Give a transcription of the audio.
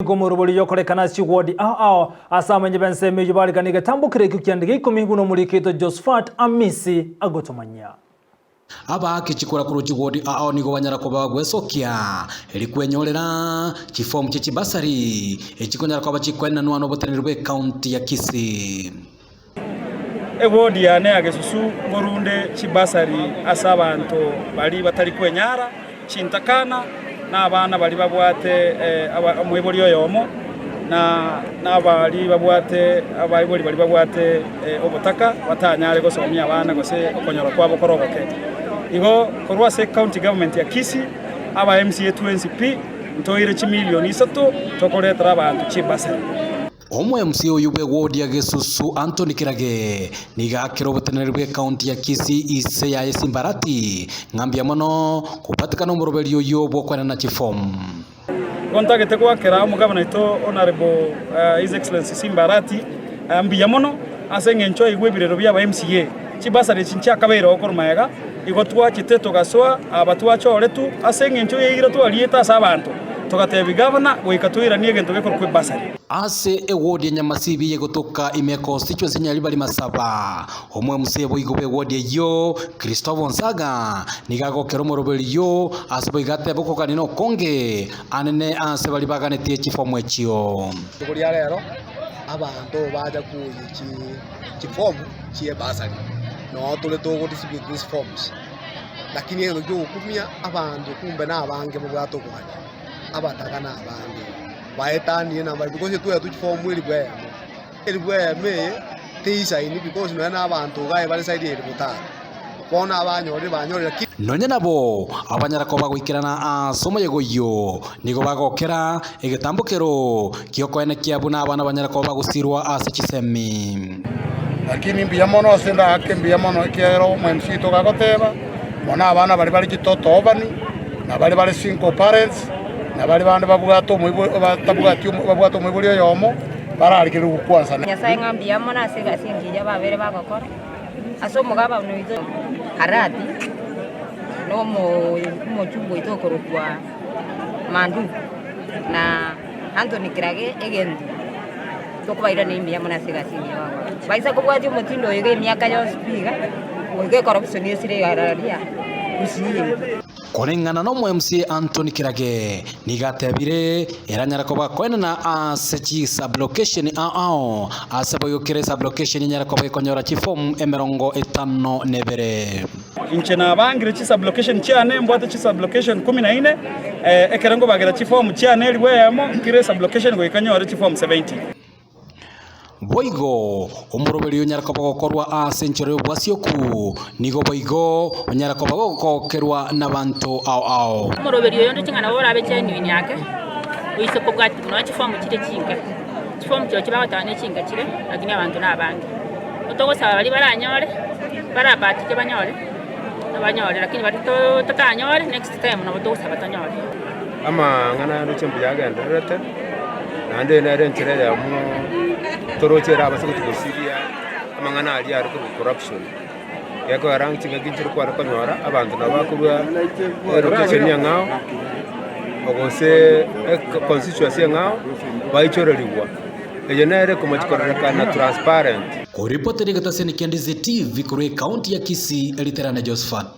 Gomoroboli yokorekana chiwodi asamenye benseme yubali kanige tambukire kukyandike ikumi buno mulikito Josephat Amisi agotomanya aba kichikora kuru chiwodi nigo banyara ko bagwesokia elikwenyorera chifomu chibasari ekikonyara ko bachikwena nwano botenirwe county ya Kisii ewodi yane agesusu borunde chibasari asabantu bali batali kwenyara chintakana n'abana bali babwate mweboli yoyomo n'abali babwate abayiboli bali babwate obutaka batanyale gosomya abana gose okonyora kwabo koroboke igo korwa se county government ya Kisii aba MCA 2NCP ntoire chimilioni 3 tokoletera abantu chibasari omwe MCA uyube wodi ya Gesusu Anthony Kirage niga kirobotenerwe county ya Kisii ise ya Simbarati ngambia mono kupatikana umurobeli yoyo bokwana na chifomu kontagete kwa kera umugabana ito honorable his excellency Simbarati ambia mono asengencho igwebirero byaba MCA chibasari chincha kabero okormayega igotwa chiteto gaswa abatwa choretu asengencho yegira twalieta sabantu togatebe governor goikatwira niegento gekor kwebasari ase ewodi ya Nyamasibi yegotoka imeko constituency nyali bali masaba omwe musebo igobe wodi yo Christopher Nsaga nigago keromorobeli yo asebo igate boko kanino konge anene ase bali baganete chifomu ekyo kuri rero abantu baja kuyichi chifomu chie basari no tule to distribute these forms lakini eno jo kumia abantu kumbe na abange mu bwato kwani abataka na abange baetani na bali because tu ya tu form elibwe me teisa ini because no na abantu gae bali side elibutara bona abanyore banyorera nonye nabo abanyara ko bagwikirana somo yegoyo nigo bagokera egetambukero kiokoene kiabuna abana abanyara ko bagusirwa ase chisemi lakini mbia mono asenda ake mbia mono kero mwemsito gagoteba bona abana bali kitoto obani na bali single parents na bali bande babwato babwato mwibulyo yomo baralikira ukwanza nyasaye ngambia mona asiga singija babere bagokora aso mugaba nuizo harati no mo chugo itokorukwa mandu na Anthony Kirage egendi tokubaira ni mbia mona asiga singija baisa kubwati mutindo yege myaka yose biga wege corruption yesire araria usiye Korengana no MCA Anthony Kirage nigatebire eranyara ko bakwena na asechi sublocation asabo yokire sublocation nyara ko bakonyora chifomu emerongo 5 nebere inche na bangire chi sublocation cyane mbwate chi sublocation 14 ekerengo bagira chifomu cyane libwemo kire sublocation go ikanyora chifomu 70 boigo umurobeli nyara ko bagokorwa asenchore bwasioku nigo boigo nyara ko bagokokerwa nabantu umurobeli yondo kingana bora abecheni nyake uise pogati no chifomu kire kinga chifomu cyo kibagatane kinga kire lakini abantu nabange otogosaba bali baranyore barabati ke banyore nabanyore lakini batito tatanyore next time no botogosaba tanyore ama ngana ndo chembu yagenda rete nande na rentere ya mu torochera abasikuti bosiria amangana ali ari ku corruption yako arangi ngaginchiro kwa konyora abantu nabakubwa rotation yangao ogose constituency yangao baichoreliwa ejenere kumachikora na transparent ko report ni gataseni Kendizi TV kuri county ya Kisii eliterana Josephat